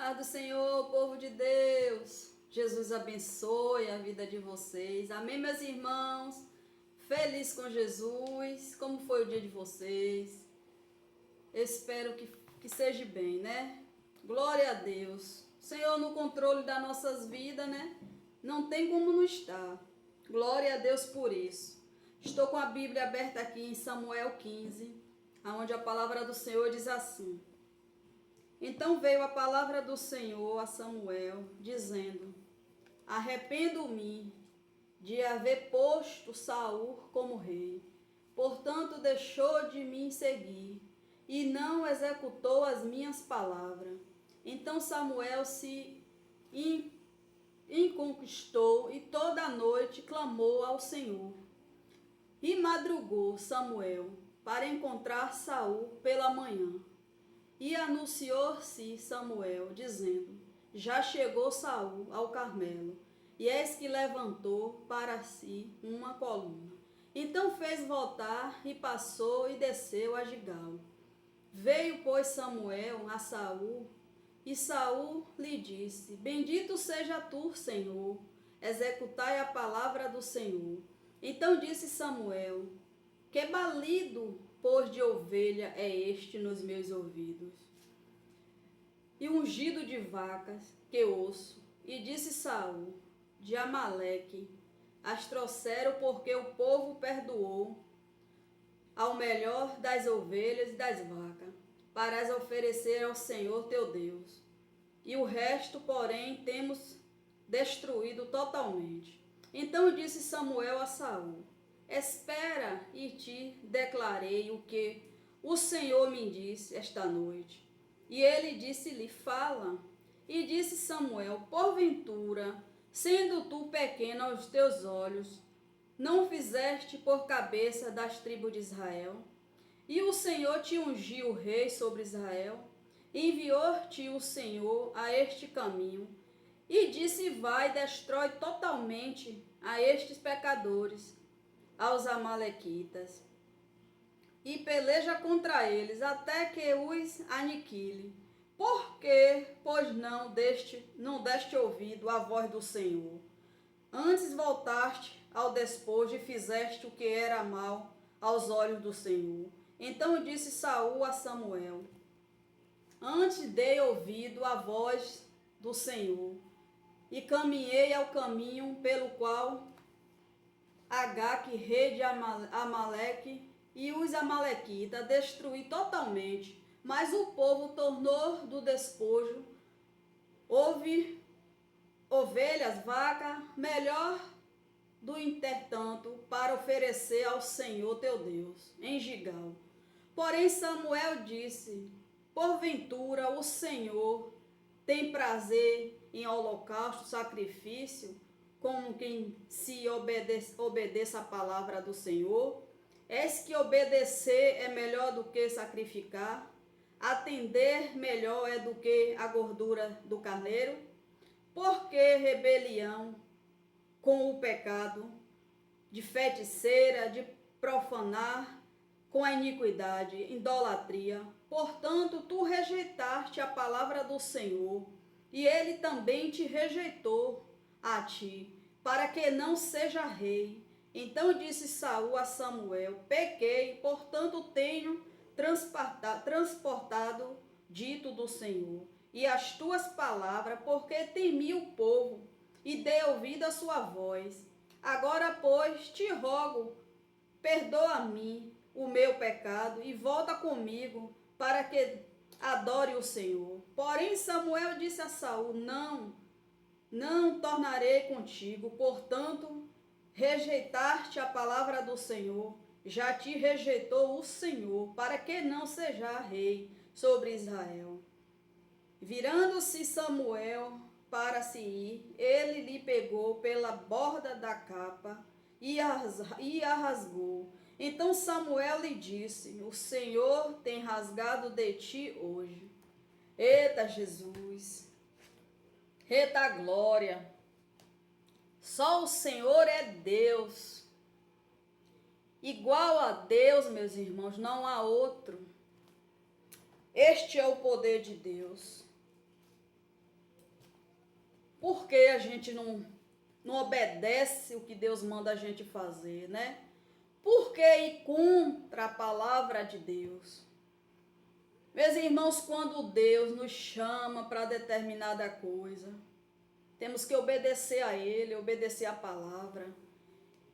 Paz do Senhor, povo de Deus. Jesus abençoe a vida de vocês. Amém, meus irmãos. Feliz com Jesus. Como foi o dia de vocês? Espero que seja bem, né? Glória a Deus. Senhor no controle das nossas vidas, né? Não tem como não estar. Glória a Deus por isso. Estou com a Bíblia aberta aqui em Samuel 15, onde a palavra do Senhor diz assim: Então veio a palavra do Senhor a Samuel, dizendo: Arrependo-me de haver posto Saul como rei. Portanto, deixou de me seguir e não executou as minhas palavras. Então Samuel se inconquistou e toda a noite clamou ao Senhor. E madrugou Samuel para encontrar Saul pela manhã. E anunciou-se Samuel, dizendo: Já chegou Saul ao Carmelo, e eis que levantou para si uma coluna. Então fez voltar e passou e desceu a Gigal. Veio, pois, Samuel a Saul, e Saul lhe disse: Bendito seja tu, Senhor, executai a palavra do Senhor. Então disse Samuel: Que balido, pois, de ovelha é este nos meus ouvidos? E ungido de vacas que ouço. E disse Saul: De Amaleque as trouxeram, porque o povo perdoou ao melhor das ovelhas e das vacas, para as oferecer ao Senhor teu Deus. E o resto, porém, temos destruído totalmente. Então disse Samuel a Saul: Espera, e te declarei o que o Senhor me disse esta noite. E ele disse-lhe: Fala. E disse Samuel: Porventura, sendo tu pequeno aos teus olhos, não fizeste por cabeça das tribos de Israel? E o Senhor te ungiu rei sobre Israel? Enviou-te o Senhor a este caminho, e disse: Vai, destrói totalmente a estes pecadores, aos amalequitas, e peleja contra eles, até que os aniquile. Por que, pois, não deste ouvido à voz do Senhor? Antes voltaste ao despojo e fizeste o que era mal aos olhos do Senhor. Então disse Saul a Samuel: Antes dei ouvido à voz do Senhor, e caminhei ao caminho pelo qual Agaque, rei de Amaleque, e os amalequitas destruí totalmente, mas o povo tornou do despojo, houve ovelhas, vacas, melhor do intertanto, para oferecer ao Senhor teu Deus, em Gigal. Porém Samuel disse: Porventura o Senhor tem prazer em holocausto, sacrifício, como quem se obedeça a palavra do Senhor? És que obedecer é melhor do que sacrificar? Atender melhor é do que a gordura do carneiro? Por que rebelião com o pecado, de feiticeira, de profanar com a iniquidade, idolatria? Portanto, tu rejeitaste a palavra do Senhor, e ele também te rejeitou a ti, para que não seja rei. Então disse Saul a Samuel: Pequei, portanto tenho transportado dito do Senhor, e as tuas palavras, porque temi o povo, e dei ouvido à sua voz. Agora, pois, te rogo, perdoa-me o meu pecado, e volta comigo, para que adore o Senhor. Porém Samuel disse a Saul: Não tornarei contigo, portanto, rejeitaste a palavra do Senhor, já te rejeitou o Senhor, para que não seja rei sobre Israel. Virando-se Samuel para se ir, ele lhe pegou pela borda da capa e a rasgou. Então Samuel lhe disse: O Senhor tem rasgado de ti hoje. Eita Jesus! Eita glória! Só o Senhor é Deus. Igual a Deus, meus irmãos, não há outro. Este é o poder de Deus. por que a gente não obedece o que Deus manda a gente fazer, né? Por que ir contra a palavra de Deus? Meus irmãos, quando Deus nos chama para determinada coisa, temos que obedecer a Ele, obedecer a palavra.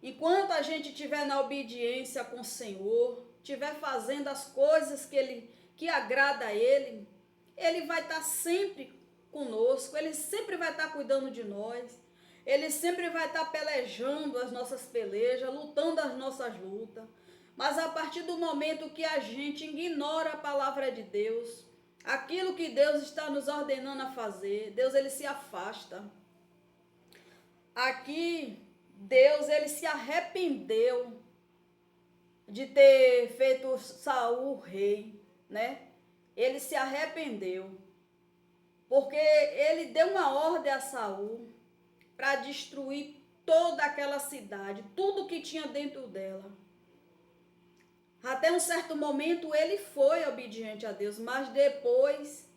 Enquanto a gente estiver na obediência com o Senhor, estiver fazendo as coisas que agrada a Ele, Ele vai estar sempre conosco, Ele sempre vai estar cuidando de nós, Ele sempre vai estar pelejando as nossas pelejas, lutando as nossas lutas. Mas a partir do momento que a gente ignora a palavra de Deus, aquilo que Deus está nos ordenando a fazer, Deus ele se afasta. Aqui, Deus ele se arrependeu de ter feito Saul rei, né? Ele se arrependeu, porque ele deu uma ordem a Saul para destruir toda aquela cidade, tudo que tinha dentro dela. Até um certo momento ele foi obediente a Deus, mas depois,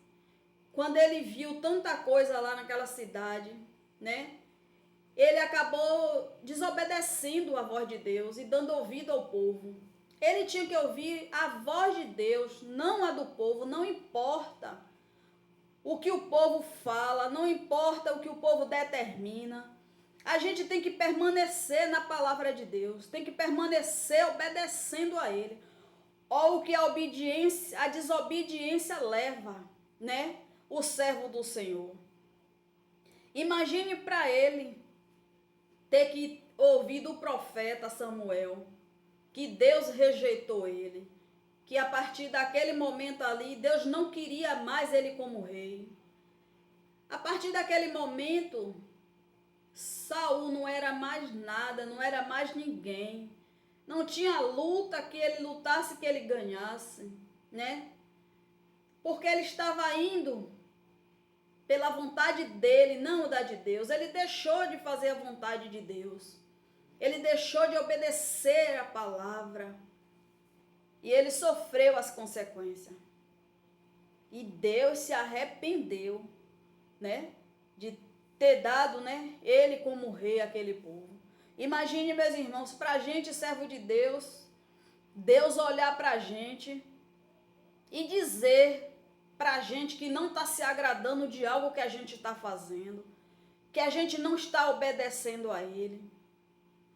quando ele viu tanta coisa lá naquela cidade, né? Ele acabou desobedecendo a voz de Deus e dando ouvido ao povo. Ele tinha que ouvir a voz de Deus, não a do povo, não importa o que o povo fala, não importa o que o povo determina. A gente tem que permanecer na palavra de Deus, tem que permanecer obedecendo a Ele. Ou o que a desobediência leva, né? O servo do Senhor. Imagine para ele ter que ouvir do profeta Samuel que Deus rejeitou ele, que a partir daquele momento ali, Deus não queria mais ele como rei. A partir daquele momento, Saul não era mais nada, não era mais ninguém. Não tinha luta que ele lutasse, que ele ganhasse, né? Porque ele estava indo pela vontade dele, não da de Deus. Ele deixou de fazer a vontade de Deus. Ele deixou de obedecer a palavra. E ele sofreu as consequências. E Deus se arrependeu, né? De ter dado, né? Ele como rei àquele povo. Imagine, meus irmãos, para a gente, servo de Deus, Deus olhar para a gente e dizer para a gente que não está se agradando de algo que a gente está fazendo, que a gente não está obedecendo a Ele.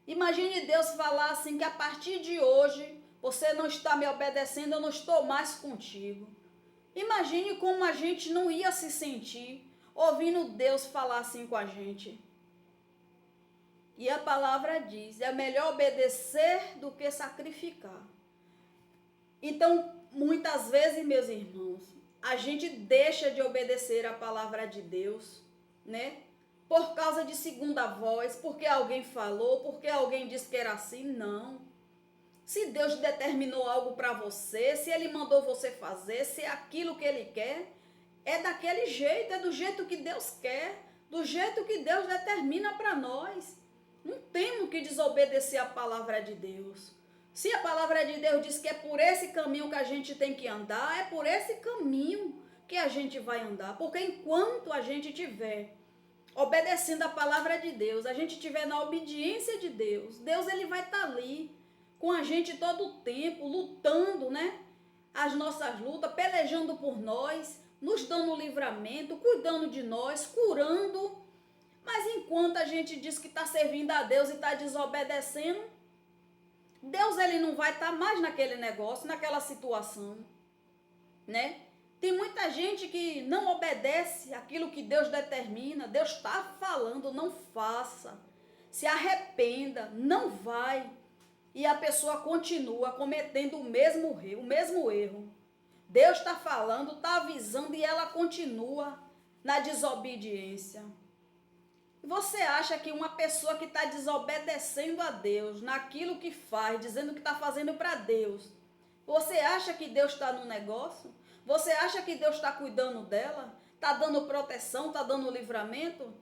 Imagine Deus falar assim, que a partir de hoje você não está me obedecendo, eu não estou mais contigo. Imagine como a gente não ia se sentir ouvindo Deus falar assim com a gente. E a palavra diz, é melhor obedecer do que sacrificar. Então, muitas vezes, meus irmãos, a gente deixa de obedecer a palavra de Deus, né? Por causa de segunda voz, porque alguém falou, porque alguém disse que era assim, não. Se Deus determinou algo para você, se Ele mandou você fazer, se é aquilo que Ele quer, é daquele jeito, é do jeito que Deus quer, do jeito que Deus determina para nós. Não temos que desobedecer a palavra de Deus. Se a palavra de Deus diz que é por esse caminho que a gente tem que andar, é por esse caminho que a gente vai andar. Porque enquanto a gente estiver obedecendo a palavra de Deus, a gente estiver na obediência de Deus, Deus ele vai estar ali com a gente todo o tempo, lutando, né? As nossas lutas, pelejando por nós, nos dando livramento, cuidando de nós, curando. Mas enquanto a gente diz que está servindo a Deus e está desobedecendo, Deus ele não vai estar mais naquele negócio, naquela situação, né? Tem muita gente que não obedece aquilo que Deus determina. Deus está falando, não faça. Se arrependa, não vai. E a pessoa continua cometendo o mesmo erro. Deus está falando, está avisando e ela continua na desobediência. Você acha que uma pessoa que está desobedecendo a Deus naquilo que faz, dizendo que está fazendo para Deus, você acha que Deus está no negócio? Você acha que Deus está cuidando dela? Está dando proteção, está dando livramento?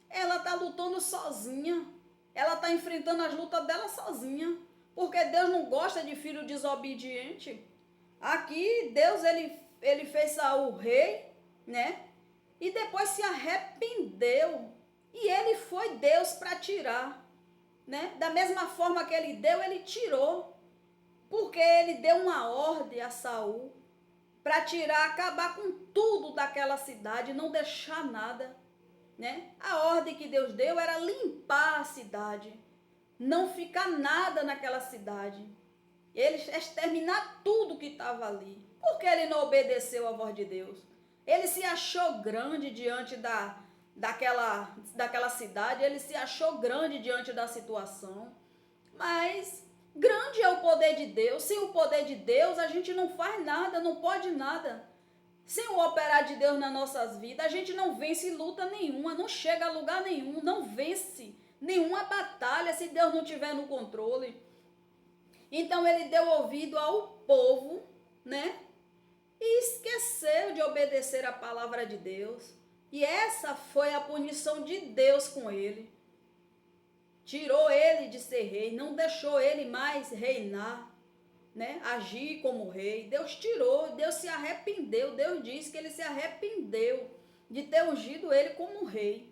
Ela está lutando sozinha. Ela está enfrentando as lutas dela sozinha. Porque Deus não gosta de filho desobediente. Aqui Deus ele fez Saul rei, né? e depois se arrependeu. E ele foi Deus para tirar, né? Da mesma forma que ele deu, ele tirou. Porque ele deu uma ordem a Saul para tirar, acabar com tudo daquela cidade, não deixar nada, né? A ordem que Deus deu era limpar a cidade, não ficar nada naquela cidade. Ele exterminar tudo que estava ali. Por que ele não obedeceu à voz de Deus? Ele se achou grande diante daquela cidade, ele se achou grande diante da situação, mas grande é o poder de Deus. Sem o poder de Deus, a gente não faz nada, não pode nada. Sem o operar de Deus nas nossas vidas, a gente não vence luta nenhuma, não chega a lugar nenhum, não vence nenhuma batalha se Deus não estiver no controle. Então ele deu ouvido ao povo, né? E esqueceu de obedecer a palavra de Deus. E essa foi a punição de Deus com ele. Tirou ele de ser rei, não deixou ele mais reinar, né? Agir como rei. Deus tirou, Deus se arrependeu. Deus disse que ele se arrependeu de ter ungido ele como rei.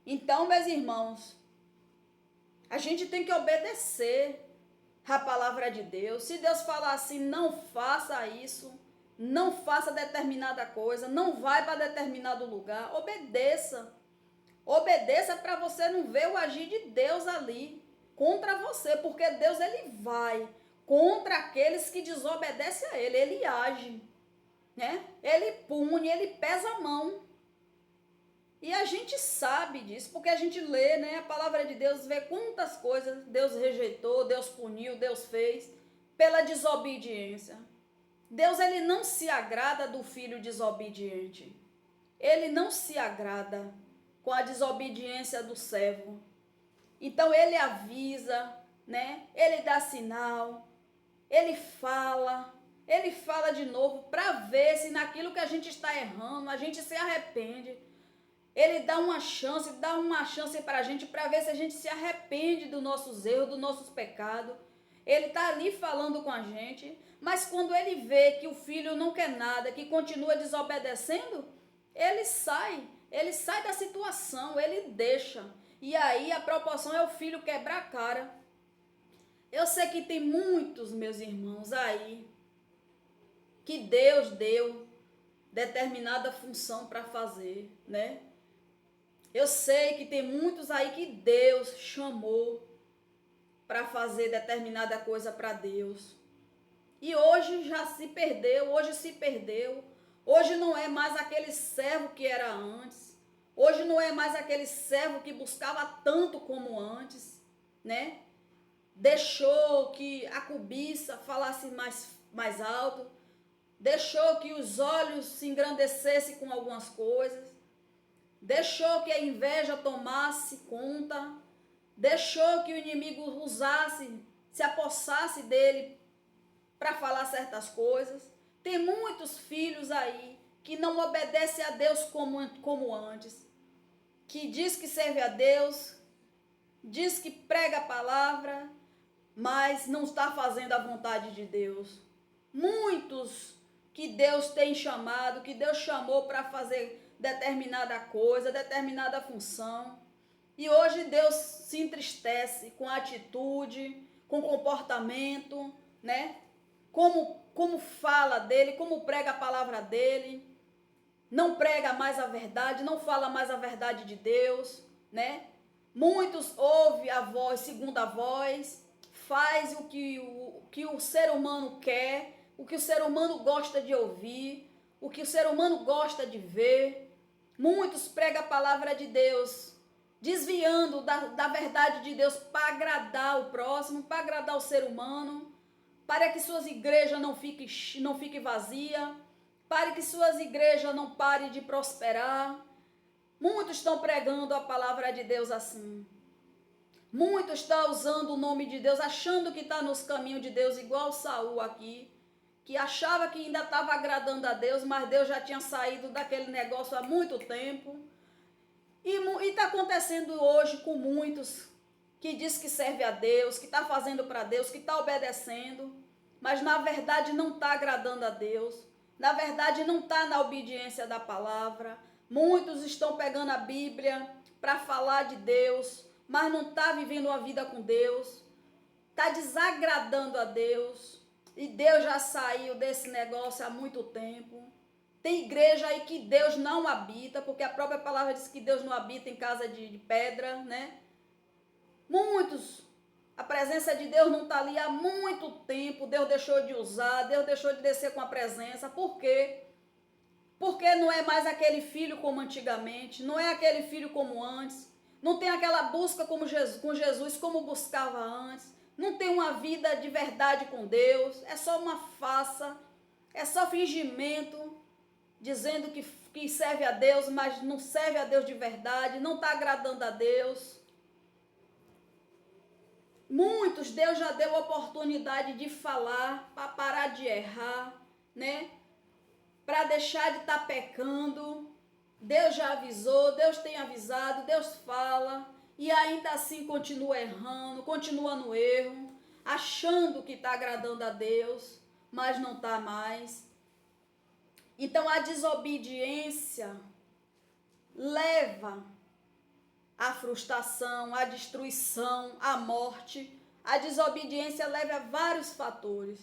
Então, meus irmãos, a gente tem que obedecer a palavra de Deus. Se Deus falar assim, não faça isso, não faça determinada coisa, não vai para determinado lugar, obedeça. Obedeça para você não ver o agir de Deus ali contra você, porque Deus ele vai contra aqueles que desobedecem a ele, ele age, né? Ele pune, ele pesa a mão. E a gente sabe disso, porque a gente lê, né? A palavra de Deus, vê quantas coisas Deus rejeitou, Deus puniu, Deus fez pela desobediência. Deus ele não se agrada do filho desobediente. Ele não se agrada com a desobediência do servo. Então ele avisa, né? Ele dá sinal, ele fala de novo para ver se naquilo que a gente está errando, a gente se arrepende. Ele dá uma chance para a gente, para ver se a gente se arrepende dos nossos erros, dos nossos pecados. Ele está ali falando com a gente, mas quando ele vê que o filho não quer nada, que continua desobedecendo, ele sai da situação, ele deixa. E aí a proporção é o filho quebrar a cara. Eu sei que tem muitos, meus irmãos, aí, que Deus deu determinada função para fazer, né? Eu sei que tem muitos aí que Deus chamou para fazer determinada coisa para Deus. E hoje já se perdeu, Hoje não é mais aquele servo que era antes. Hoje não é mais aquele servo que buscava tanto como antes, né? Deixou que a cobiça falasse mais alto. Deixou que os olhos se engrandecessem com algumas coisas. Deixou que a inveja tomasse conta, deixou que o inimigo usasse, se apossasse dele para falar certas coisas. Tem muitos filhos aí que não obedecem a Deus como antes, que diz que serve a Deus, diz que prega a palavra, mas não está fazendo a vontade de Deus. Muitos que Deus tem chamado, que Deus chamou para fazer determinada coisa, determinada função. E hoje Deus se entristece com a atitude, com o comportamento, né? Como fala dele, como prega a palavra dele. Não prega mais a verdade, não fala mais a verdade de Deus, né? Muitos ouvem a voz, segunda voz, faz o que o ser humano quer, o que o ser humano gosta de ouvir, o que o ser humano gosta de ver. Muitos pregam a palavra de Deus, desviando da verdade de Deus para agradar o próximo, para agradar o ser humano, para que suas igrejas não fiquem vazias, para que suas igrejas não parem de prosperar. Muitos estão pregando a palavra de Deus assim. Muitos estão usando o nome de Deus, achando que está nos caminhos de Deus, igual Saul aqui, que achava que ainda estava agradando a Deus, mas Deus já tinha saído daquele negócio há muito tempo. E está acontecendo hoje com muitos que diz que serve a Deus, que está fazendo para Deus, que está obedecendo, mas na verdade não está agradando a Deus. Na verdade, não está na obediência da palavra. Muitos estão pegando a Bíblia para falar de Deus, mas não está vivendo uma vida com Deus. Está desagradando a Deus. E Deus já saiu desse negócio há muito tempo. Tem igreja aí que Deus não habita, porque a própria palavra diz que Deus não habita em casa de pedra, né? Muitos, a presença de Deus não está ali há muito tempo. Deus deixou de usar, Deus deixou de descer com a presença. Por quê? Porque não é mais aquele filho como antigamente, não é aquele filho como antes, não tem aquela busca com Jesus como buscava antes, não tem uma vida de verdade com Deus, é só uma farsa, é só fingimento, dizendo que serve a Deus, mas não serve a Deus de verdade, não está agradando a Deus. Muitos Deus já deu oportunidade de falar, para parar de errar, né? Para deixar de estar pecando. Deus já avisou, Deus tem avisado, Deus fala, e ainda assim continua errando, continua no erro, achando que está agradando a Deus, mas não está mais. Então a desobediência leva à frustração, à destruição, à morte. A desobediência leva a vários fatores.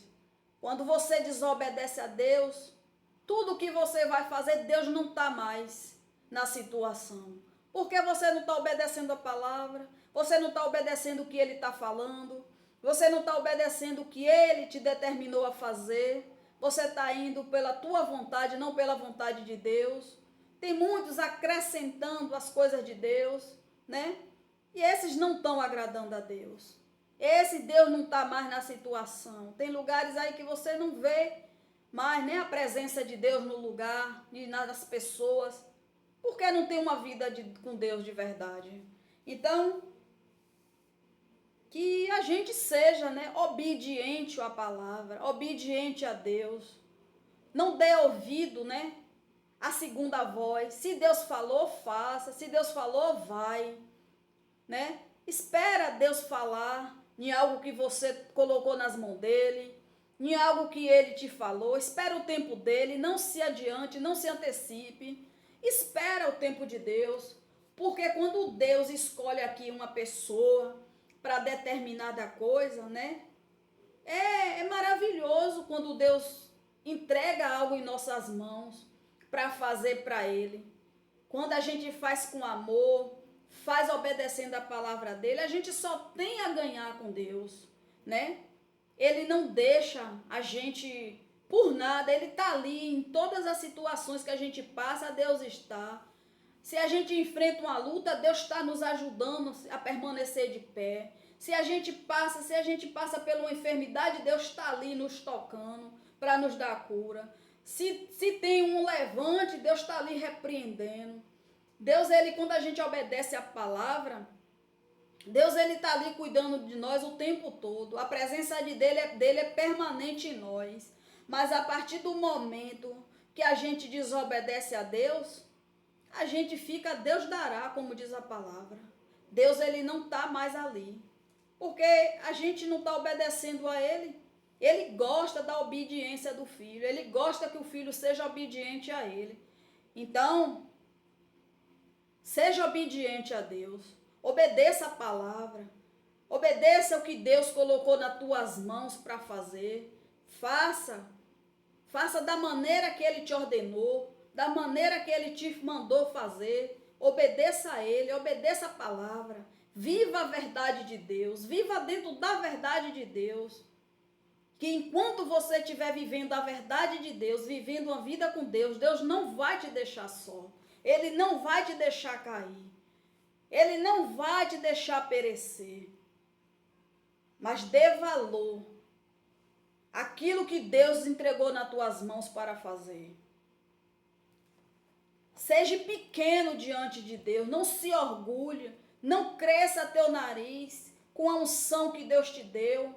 Quando você desobedece a Deus, tudo que você vai fazer, Deus não está mais na situação. Porque você não está obedecendo a palavra, você não está obedecendo o que Ele está falando, você não está obedecendo o que Ele te determinou a fazer, você está indo pela tua vontade, não pela vontade de Deus. Tem muitos acrescentando as coisas de Deus, né? E esses não estão agradando a Deus. Esse Deus não está mais na situação. Tem lugares aí que você não vê mais nem a presença de Deus no lugar, nem nas pessoas, porque não tem uma vida com Deus de verdade. Então, que a gente seja, né, obediente à palavra, obediente a Deus. Não dê ouvido, né, à segunda voz. Se Deus falou, faça. Se Deus falou, vai, né? Espera Deus falar em algo que você colocou nas mãos dele, em algo que ele te falou. Espera o tempo dele, não se adiante, não se antecipe. Espera o tempo de Deus, porque quando Deus escolhe aqui uma pessoa para determinada coisa, né? É maravilhoso quando Deus entrega algo em nossas mãos para fazer para Ele. Quando a gente faz com amor, faz obedecendo a palavra dele, a gente só tem a ganhar com Deus, né? Ele não deixa a gente por nada, ele está ali em todas as situações que a gente passa, Deus está. Se a gente enfrenta uma luta, Deus está nos ajudando a permanecer de pé. Se a gente passa por uma enfermidade, Deus está ali nos tocando para nos dar a cura. Se tem um levante, Deus está ali repreendendo. Deus, ele, quando a gente obedece a palavra, Deus, ele está ali cuidando de nós o tempo todo. A presença dele é permanente em nós. Mas a partir do momento que a gente desobedece a Deus, a gente fica, Deus dará, como diz a palavra. Deus, ele não está mais ali. Porque a gente não está obedecendo a ele. Ele gosta da obediência do filho. Ele gosta que o filho seja obediente a ele. Então, seja obediente a Deus. Obedeça a palavra. Obedeça o que Deus colocou nas tuas mãos para fazer. Faça. Faça da maneira que Ele te ordenou, da maneira que Ele te mandou fazer. Obedeça a Ele, obedeça a palavra. Viva a verdade de Deus, viva dentro da verdade de Deus. Que enquanto você estiver vivendo a verdade de Deus, vivendo uma vida com Deus, Deus não vai te deixar só. Ele não vai te deixar cair. Ele não vai te deixar perecer. Mas dê valor àquilo que Deus entregou nas tuas mãos para fazer. Seja pequeno diante de Deus, não se orgulhe, não cresça teu nariz com a unção que Deus te deu.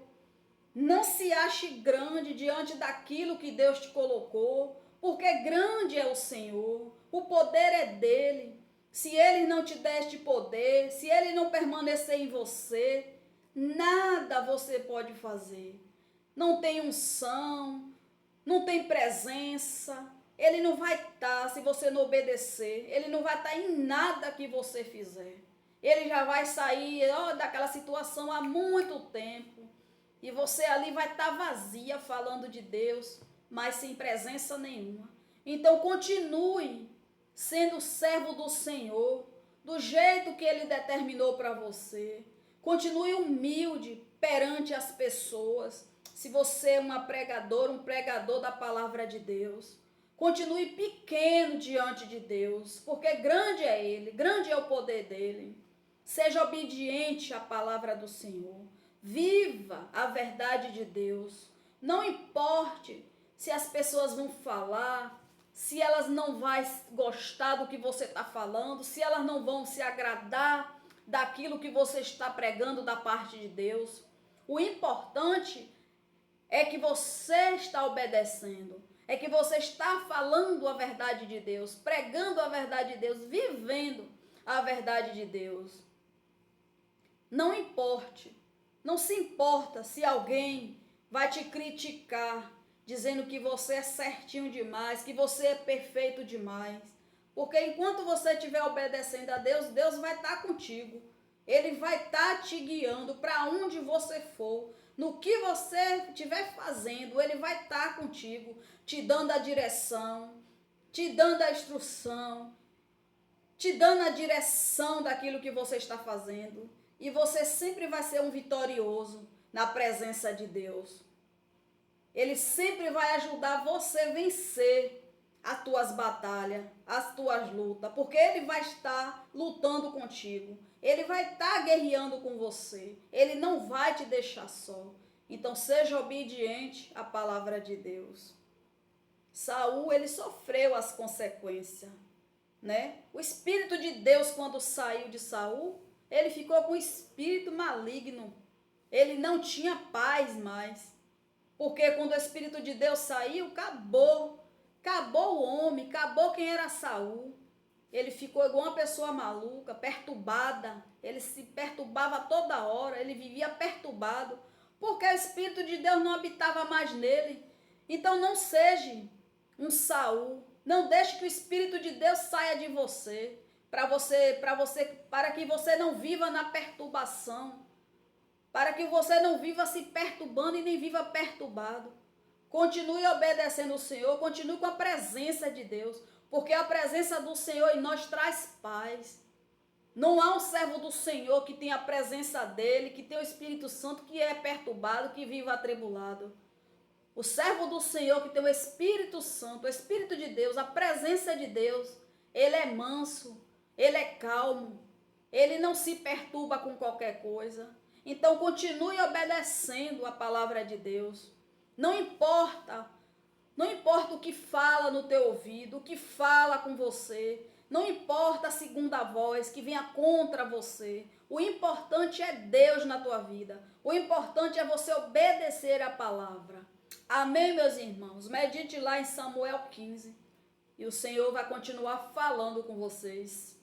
Não se ache grande diante daquilo que Deus te colocou, porque grande é o Senhor, o poder é dele. Se ele não te der este poder, se ele não permanecer em você, nada você pode fazer. Não tem unção, não tem presença, ele não vai estar se você não obedecer, ele não vai estar em nada que você fizer. Ele já vai sair daquela situação há muito tempo e você ali vai estar vazia falando de Deus, mas sem presença nenhuma. Então continue sendo servo do Senhor, do jeito que Ele determinou para você. Continue humilde perante as pessoas. Se você é uma pregadora, um pregador da palavra de Deus, continue pequeno diante de Deus, porque grande é Ele, grande é o poder dEle. Seja obediente à palavra do Senhor. Viva a verdade de Deus. Não importe se as pessoas vão falar, se elas não vão gostar do que você está falando, se elas não vão se agradar daquilo que você está pregando da parte de Deus. O importante é que você está obedecendo, é que você está falando a verdade de Deus, pregando a verdade de Deus, vivendo a verdade de Deus. Não importe, não se importa se alguém vai te criticar, dizendo que você é certinho demais, que você é perfeito demais. Porque enquanto você estiver obedecendo a Deus, Deus vai estar contigo. Ele vai estar te guiando para onde você for. No que você estiver fazendo, Ele vai estar contigo, te dando a direção, te dando a instrução, te dando a direção daquilo que você está fazendo. E você sempre vai ser um vitorioso na presença de Deus. Ele sempre vai ajudar você a vencer as tuas batalhas, as tuas lutas, porque Ele vai estar lutando contigo. Ele vai estar guerreando com você. Ele não vai te deixar só. Então seja obediente à palavra de Deus. Saul, ele sofreu as consequências, né? O Espírito de Deus, quando saiu de Saul, ele ficou com o espírito maligno. Ele não tinha paz mais. Porque quando o Espírito de Deus saiu, acabou o homem, acabou quem era Saul. Ele ficou igual uma pessoa maluca, perturbada. Ele se perturbava toda hora, ele vivia perturbado, porque o Espírito de Deus não habitava mais nele. Então não seja um Saul, não deixe que o Espírito de Deus saia de você, para que você não viva na perturbação. Para que você não viva se perturbando e nem viva perturbado. Continue obedecendo o Senhor, continue com a presença de Deus, porque a presença do Senhor em nós traz paz. Não há um servo do Senhor que tenha a presença dele, que tenha o Espírito Santo, que é perturbado, que viva atribulado. O servo do Senhor que tem o Espírito Santo, o Espírito de Deus, a presença de Deus, ele é manso, ele é calmo, ele não se perturba com qualquer coisa. Então continue obedecendo a palavra de Deus. Não importa o que fala no teu ouvido, o que fala com você. Não importa a segunda voz que venha contra você. O importante é Deus na tua vida. O importante é você obedecer a palavra. Amém, meus irmãos? Medite lá em Samuel 15. E o Senhor vai continuar falando com vocês.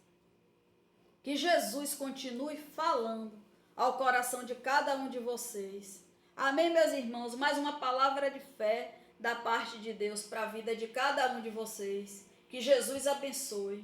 Que Jesus continue falando ao coração de cada um de vocês. Amém, meus irmãos? Mais uma palavra de fé da parte de Deus para a vida de cada um de vocês. Que Jesus abençoe.